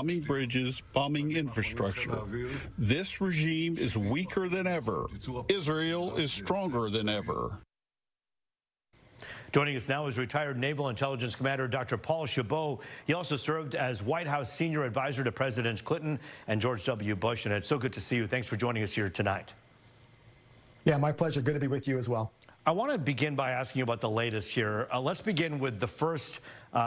bombing bridges, bombing infrastructure. This regime is weaker than ever. Israel is stronger than ever. Joining us now is retired Naval Intelligence Commander Dr. Paul Chabot. He also served as White House senior advisor to Presidents Clinton and George W. Bush. And it's so good to see you. Thanks for joining us here tonight. Yeah, my pleasure. Good to be with you as well. I want to begin by asking you about the latest here. Let's begin with the first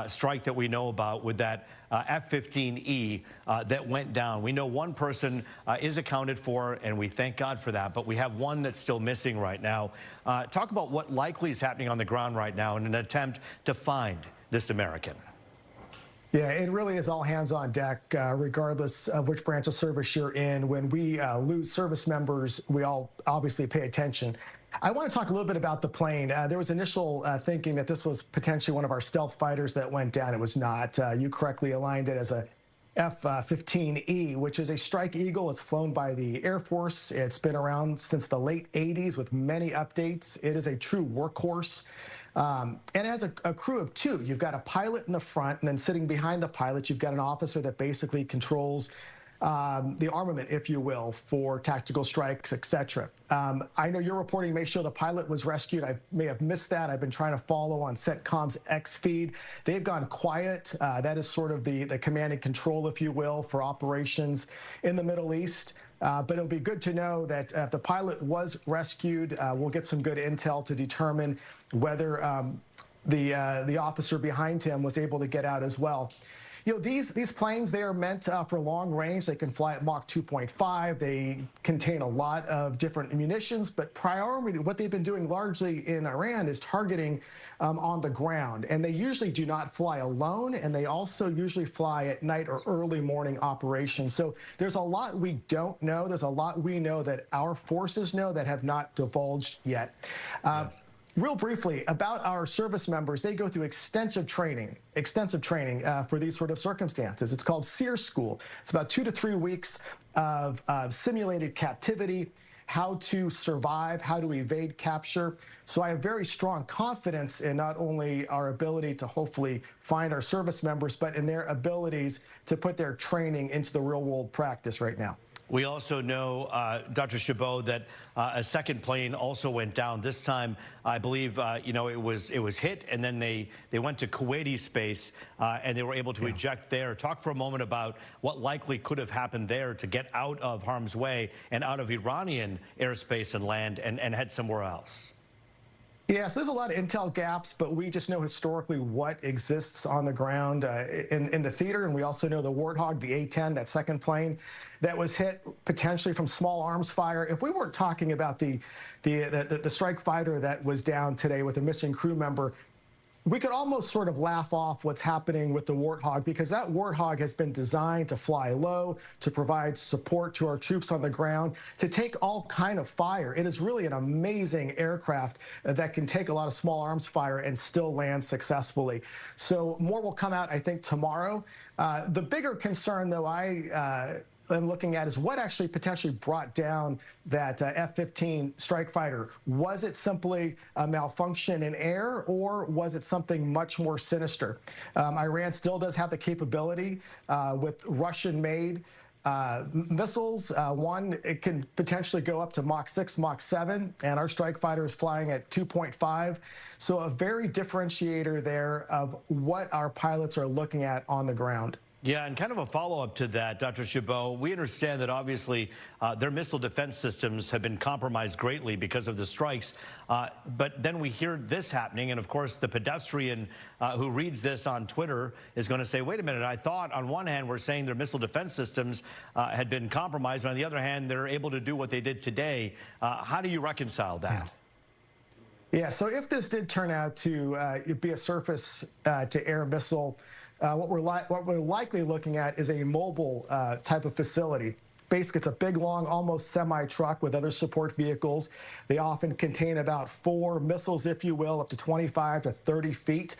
strike that we know about with that F-15E that went down. We know one person is accounted for, and we thank God for that, but we have one that's still missing right now. Talk about what likely is happening on the ground right now in an attempt to find this American. Yeah, it really is all hands on deck, regardless of which branch of service you're in. When we lose service members, we all obviously pay attention. I want to talk a little bit about the plane. There was initial thinking that this was potentially one of our stealth fighters that went down. It was not. You correctly aligned it as a F-15E, which is a Strike Eagle. It's flown by the Air Force. It's been around since the late 80s with many updates. It is a true workhorse. And it has a crew of two. You've got a pilot in the front, and then sitting behind the pilot, you've got an officer that basically controls the armament, if you will, for tactical strikes, etc. I know your reporting may show the pilot was rescued. I may have missed that. I've been trying to follow on CENTCOM's X feed. They've gone quiet. That is sort of the command and control, if you will, for operations in the Middle East. But it'll be good to know that if the pilot was rescued, we'll get some good intel to determine whether the officer behind him was able to get out as well. You know, these planes, they are meant for long range. They can fly at Mach 2.5. They contain a lot of different munitions, but priority, what they've been doing largely in Iran is targeting on the ground. And they usually do not fly alone, and they also usually fly at night or early morning operations. So there's a lot we don't know. There's a lot we know that our forces know that have not divulged yet. Yes. Real briefly about our service members, they go through extensive training for these sort of circumstances. It's called SEER School. It's about 2 to 3 weeks of simulated captivity, how to survive, how to evade capture. So I have very strong confidence in not only our ability to hopefully find our service members, but in their abilities to put their training into the real world practice right now. We also know, Dr. Chabot, that a second plane also went down. This time, I believe, you know, it was hit, and then they went to Kuwaiti space, and they were able to eject there. Talk for a moment about what likely could have happened there to get out of harm's way and out of Iranian airspace and land and head somewhere else. Yeah, so there's a lot of intel gaps, but we just know historically what exists on the ground in the theater, and we also know the Warthog, the A-10, that second plane that was hit potentially from small arms fire. If we weren't talking about the strike fighter that was down today with a missing crew member, we could almost sort of laugh off what's happening with the Warthog, because that Warthog has been designed to fly low, to provide support to our troops on the ground, to take all kind of fire. It is really an amazing aircraft that can take a lot of small arms fire and still land successfully. So more will come out, I think, tomorrow. The bigger concern, though, I'm looking at is what actually potentially brought down that F-15 strike fighter. Was it simply a malfunction in air, or was it something much more sinister? Iran still does have the capability with Russian-made missiles. It can potentially go up to Mach 6, Mach 7, and our strike fighter is flying at 2.5. So a very differentiator there of what our pilots are looking at on the ground. Yeah, and kind of a follow-up to that, Dr. Chabot, we understand that obviously their missile defense systems have been compromised greatly because of the strikes, but then we hear this happening, and of course the pedestrian who reads this on Twitter is going to say, wait a minute, I thought on one hand we're saying their missile defense systems had been compromised, but on the other hand they're able to do what they did today. How do you reconcile that? Yeah, so if this did turn out to be a surface-to-air missile, what we're likely looking at is a mobile type of facility. Basically, it's a big, long, almost semi-truck with other support vehicles. They often contain about 4 missiles, if you will, up to 25 to 30 feet.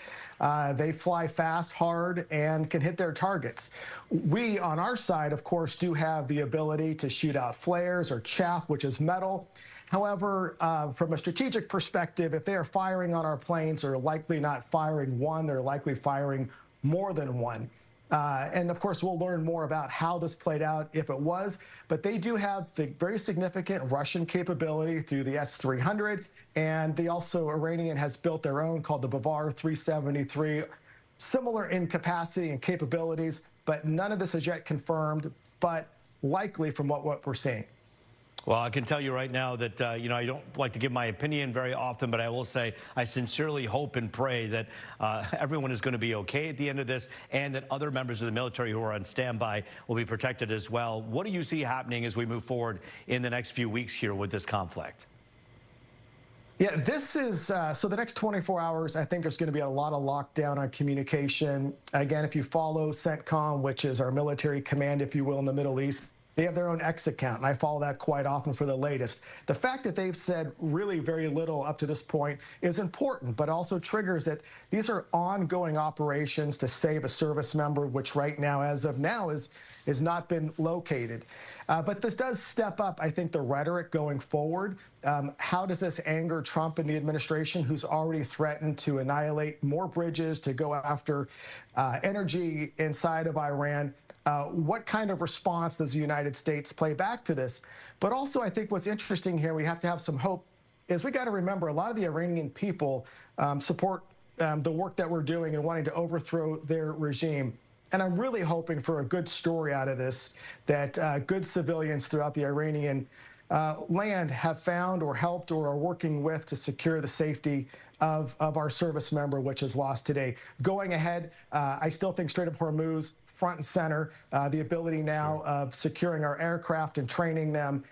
They fly fast, hard, and can hit their targets. We, on our side, of course, do have the ability to shoot out flares or chaff, which is metal. However, from a strategic perspective, if they are firing on our planes, they're likely not firing one, they're likely firing more than one. And of course, we'll learn more about how this played out if it was. But they do have very significant Russian capability through the S-300. And they also, Iranian has built their own called the Bavar 373, similar in capacity and capabilities, but none of this is yet confirmed, but likely from what we're seeing. Well, I can tell you right now that, I don't like to give my opinion very often, but I will say I sincerely hope and pray that everyone is going to be okay at the end of this and that other members of the military who are on standby will be protected as well. What do you see happening as we move forward in the next few weeks here with this conflict? Yeah, this is, so the next 24 hours, I think there's going to be a lot of lockdown on communication. Again, if you follow CENTCOM, which is our military command, if you will, in the Middle East, they have their own X account, and I follow that quite often for the latest. The fact that they've said really very little up to this point is important, but also triggers that these are ongoing operations to save a service member, which right now, as of now, is not been located. But this does step up, I think, the rhetoric going forward. How does this anger Trump and the administration, who's already threatened to annihilate more bridges, to go after energy inside of Iran? What kind of response does the United States play back to this? But also, I think what's interesting here, we have to have some hope, is we got to remember a lot of the Iranian people support the work that we're doing and wanting to overthrow their regime. And I'm really hoping for a good story out of this, that good civilians throughout the Iranian land have found or helped or are working with to secure the safety of our service member, which is lost today. Going ahead, I still think Strait of Hormuz, front and center, the ability now of securing our aircraft and training them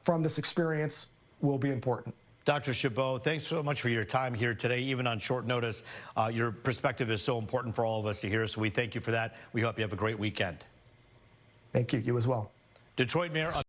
from this experience will be important. Dr. Chabot, thanks so much for your time here today, even on short notice. Your perspective is so important for all of us to hear, so we thank you for that. We hope you have a great weekend. Thank you. You as well. Detroit Mayor